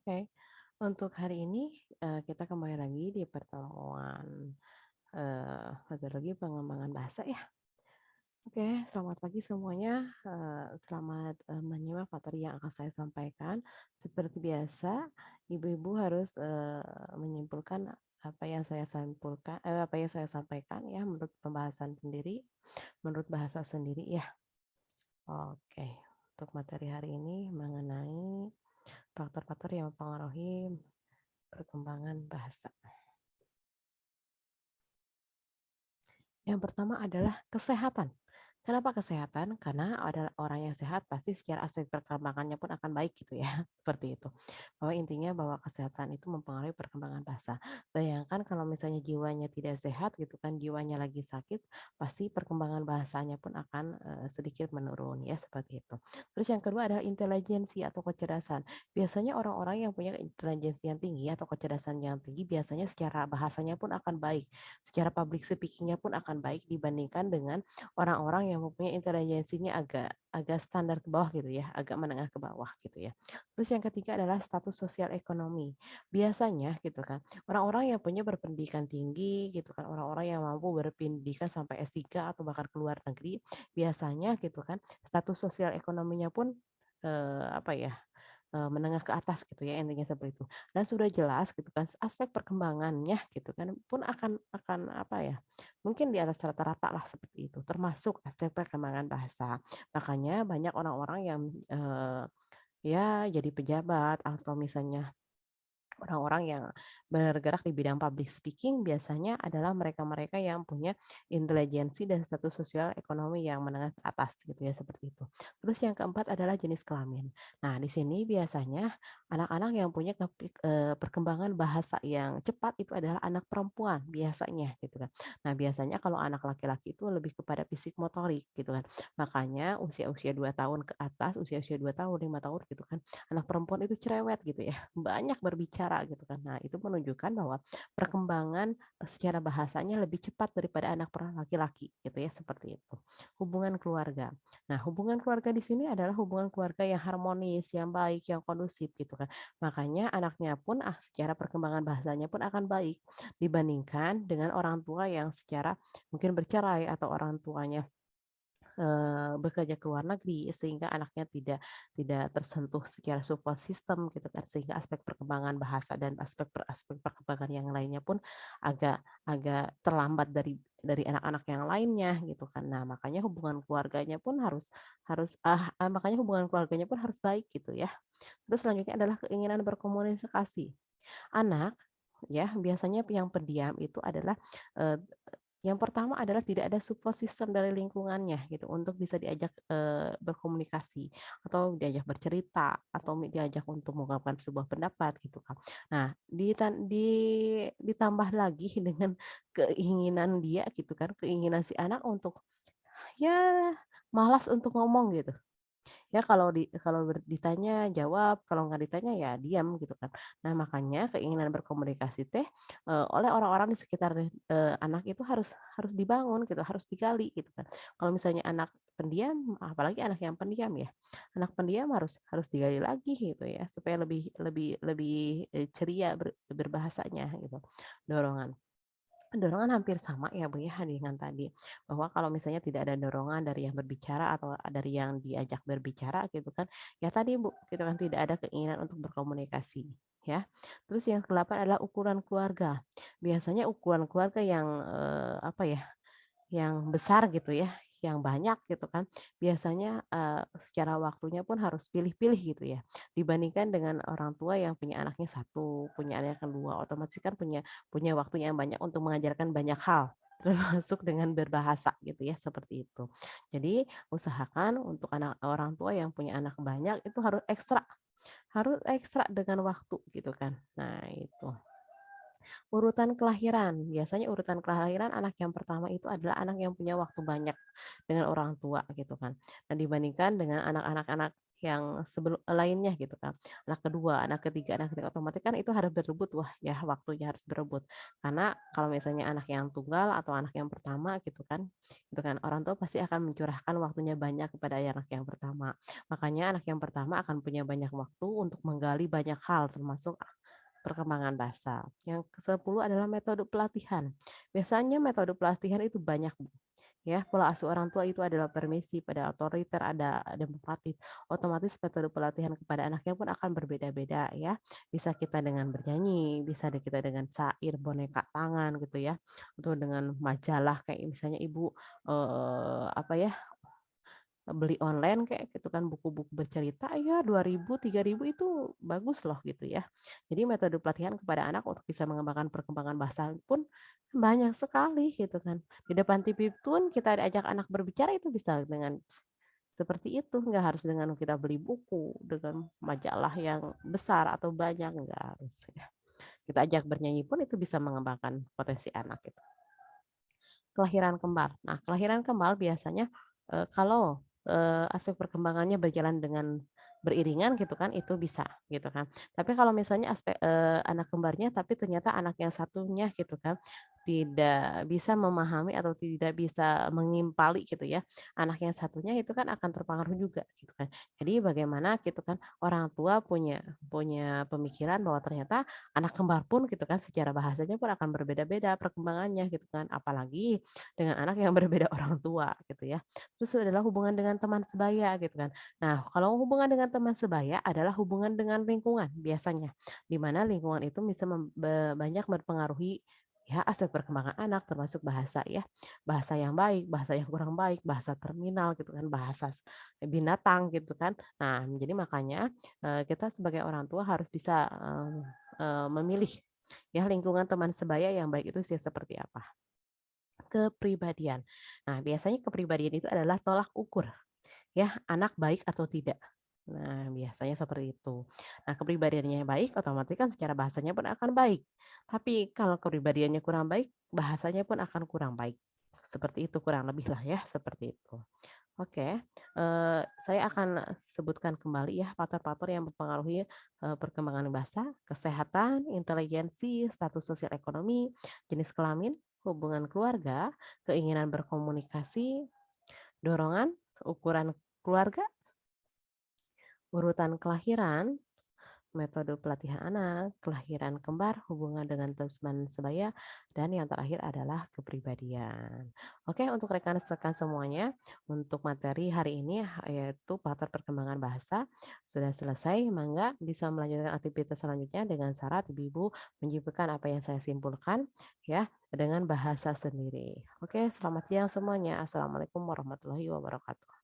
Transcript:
Oke, untuk hari ini kita kembali lagi di pertemuan metodologi pengembangan bahasa ya. Oke, selamat pagi semuanya. Selamat menyimak materi yang akan saya sampaikan. Seperti biasa, ibu-ibu harus menyimpulkan apa yang saya sampaikan, apa yang saya sampaikan ya menurut pembahasan sendiri, menurut bahasa sendiri ya. Oke, untuk materi hari ini mengenai faktor-faktor yang mempengaruhi perkembangan bahasa. Yang pertama adalah kesehatan. Kenapa kesehatan? Karena adalah orang yang sehat pasti secara aspek perkembangannya pun akan baik gitu ya. Seperti itu. Bahwa intinya bahwa kesehatan itu mempengaruhi perkembangan bahasa. Bayangkan kalau misalnya jiwanya tidak sehat gitu kan, jiwanya lagi sakit, pasti perkembangan bahasanya pun akan sedikit menurun ya seperti itu. Terus yang kedua adalah intelijensi atau kecerdasan. Biasanya orang-orang yang punya intelijensi yang tinggi atau kecerdasan yang tinggi biasanya secara bahasanya pun akan baik, secara public speaking-nya pun akan baik dibandingkan dengan orang-orang yang mempunyai intelijensinya agak agak standar ke bawah gitu ya, agak menengah ke bawah gitu ya. Terus yang ketiga adalah status sosial ekonomi. Biasanya gitu kan, orang-orang yang punya berpendidikan tinggi gitu kan, orang-orang yang mampu berpendidikan sampai S3 atau bahkan ke luar negeri, biasanya gitu kan, status sosial ekonominya pun apa ya, menengah ke atas gitu ya, intinya seperti itu. Dan sudah jelas gitu kan aspek perkembangannya gitu kan pun akan apa ya, mungkin di atas rata-rata lah seperti itu, termasuk aspek perkembangan bahasa. Makanya banyak orang-orang yang ya jadi pejabat atau misalnya orang-orang yang bergerak di bidang public speaking biasanya adalah mereka-mereka yang punya intelijensi dan status sosial ekonomi yang menengah ke atas gitu ya seperti itu. Terus yang keempat adalah jenis kelamin. Nah, di sini biasanya anak-anak yang punya perkembangan bahasa yang cepat itu adalah anak perempuan biasanya gitu kan. Nah, biasanya kalau anak laki-laki itu lebih kepada fisik motorik gitu kan. Makanya usia-usia 2 tahun ke atas, usia-usia 2 tahun, 5 tahun gitu kan anak perempuan itu cerewet gitu ya, banyak berbicara gitu kan. Nah, itu menunjukkan bahwa perkembangan secara bahasanya lebih cepat daripada anak laki-laki gitu ya, seperti itu. Hubungan keluarga. Nah, hubungan keluarga di sini adalah hubungan keluarga yang harmonis, yang baik, yang kondusif gitu kan. Makanya anaknya pun secara perkembangan bahasanya pun akan baik dibandingkan dengan orang tua yang secara mungkin bercerai atau orang tuanya bekerja ke luar negeri sehingga anaknya tidak tersentuh secara support system gitu kan sehingga aspek perkembangan bahasa dan aspek perkembangan yang lainnya pun agak agak terlambat dari anak-anak yang lainnya gitu kan. Nah, makanya hubungan keluarganya pun harus harus makanya hubungan keluarganya pun harus baik gitu ya. Terus selanjutnya adalah keinginan berkomunikasi. Anak ya biasanya yang pendiam itu adalah eh, yang pertama adalah tidak ada support system dari lingkungannya gitu untuk bisa diajak berkomunikasi atau diajak bercerita atau diajak untuk mengungkapkan sebuah pendapat gitu kan. Nah, ditambah lagi dengan keinginan dia gitu kan, keinginan si anak untuk ya malas untuk ngomong gitu. Ya kalau ditanya jawab, kalau nggak ditanya ya diam gitu kan. Nah, makanya keinginan berkomunikasi teh oleh orang-orang di sekitar anak itu harus harus dibangun gitu, harus digali gitu kan. Kalau misalnya anak pendiam, apalagi anak yang pendiam ya. Anak pendiam harus harus digali lagi gitu ya supaya lebih lebih lebih ceria berbahasanya gitu. Dorongan. Dorongan hampir sama ya Bu ya dengan tadi, bahwa kalau misalnya tidak ada dorongan dari yang berbicara atau dari yang diajak berbicara gitu kan, ya tadi Bu, gitu kan tidak ada keinginan untuk berkomunikasi ya. Terus yang ke-8 adalah ukuran keluarga. Biasanya ukuran keluarga yang apa ya, yang besar gitu ya, yang banyak gitu kan, biasanya, secara waktunya pun harus pilih-pilih gitu ya, dibandingkan dengan orang tua yang punya anaknya satu, punya anak yang 2, otomatis kan punya punya waktu yang banyak untuk mengajarkan banyak hal, termasuk dengan berbahasa gitu ya, seperti itu. Jadi usahakan untuk anak orang tua yang punya anak banyak itu harus ekstra dengan waktu gitu kan. Nah itu. Urutan kelahiran, biasanya urutan kelahiran anak yang pertama itu adalah anak yang punya waktu banyak dengan orang tua gitu kan. Dan dibandingkan dengan anak-anak yang sebelum lainnya gitu kan. Anak kedua, anak ketiga, otomatis kan itu harus berebut, wah ya waktunya harus berebut. Karena kalau misalnya anak yang tunggal atau anak yang pertama gitu kan orang tua pasti akan mencurahkan waktunya banyak kepada anak yang pertama. Makanya anak yang pertama akan punya banyak waktu untuk menggali banyak hal termasuk perkembangan bahasa. Yang ke-10 adalah metode pelatihan. Biasanya metode pelatihan itu banyak, Bu. Ya, pola asuh orang tua itu adalah permisi, pada otoriter, ada demokratif. Otomatis metode pelatihan kepada anaknya pun akan berbeda-beda ya. Bisa kita dengan bernyanyi, bisa kita dengan syair, boneka tangan gitu ya. Atau dengan majalah kayak misalnya ibu apa ya beli online kayak gitu kan buku-buku bercerita ya 2.000 3.000 itu bagus loh gitu ya. Jadi metode pelatihan kepada anak untuk bisa mengembangkan perkembangan bahasa pun banyak sekali gitu kan. Di depan TV pun kita diajak anak berbicara itu bisa dengan seperti itu, nggak harus dengan kita beli buku dengan majalah yang besar atau banyak, nggak harus ya. Kita ajak bernyanyi pun itu bisa mengembangkan potensi anak gitu. Kelahiran kembar. Nah, kelahiran kembar biasanya, kalau, aspek perkembangannya berjalan dengan beriringan gitu kan, itu bisa gitu kan. Tapi kalau misalnya aspek, anak kembarnya tapi ternyata anak yang satunya gitu kan, tidak bisa memahami atau tidak bisa mengimpali gitu ya, anak yang satunya itu kan akan terpengaruh juga gitu kan. Jadi bagaimana gitu kan, orang tua punya punya pemikiran bahwa ternyata anak kembar pun gitu kan secara bahasanya pun akan berbeda-beda perkembangannya gitu kan. Apalagi dengan anak yang berbeda orang tua gitu ya. Terus adalah hubungan dengan teman sebaya gitu kan. Nah, kalau hubungan dengan teman sebaya adalah hubungan dengan lingkungan biasanya. Di mana lingkungan itu bisa banyak mempengaruhi ya aspek perkembangan anak termasuk bahasa ya. Bahasa yang baik, bahasa yang kurang baik, bahasa terminal gitu kan, bahasa binatang gitu kan. Nah, jadi makanya kita sebagai orang tua harus bisa memilih ya lingkungan teman sebaya yang baik itu sih seperti apa. Kepribadian. Nah, biasanya kepribadian itu adalah tolak ukur, ya, anak baik atau tidak. Nah, biasanya seperti itu. Nah, kepribadiannya baik, otomatis kan secara bahasanya pun akan baik. Tapi kalau kepribadiannya kurang baik, bahasanya pun akan kurang baik. Seperti itu kurang lebih lah ya, seperti itu. Oke, saya akan sebutkan kembali ya faktor-faktor yang mempengaruhi perkembangan bahasa, kesehatan, inteligensi, status sosial ekonomi, jenis kelamin, hubungan keluarga, keinginan berkomunikasi, dorongan, ukuran keluarga, urutan kelahiran, metode pelatihan anak, kelahiran kembar, hubungan dengan teman sebaya, dan yang terakhir adalah kepribadian. Oke, untuk rekan-rekan semuanya, untuk materi hari ini yaitu faktor perkembangan bahasa sudah selesai. Mangga bisa melanjutkan aktivitas selanjutnya dengan syarat ibu-ibu menyebutkan apa yang saya simpulkan ya dengan bahasa sendiri. Oke, selamat siang semuanya. Assalamualaikum warahmatullahi wabarakatuh.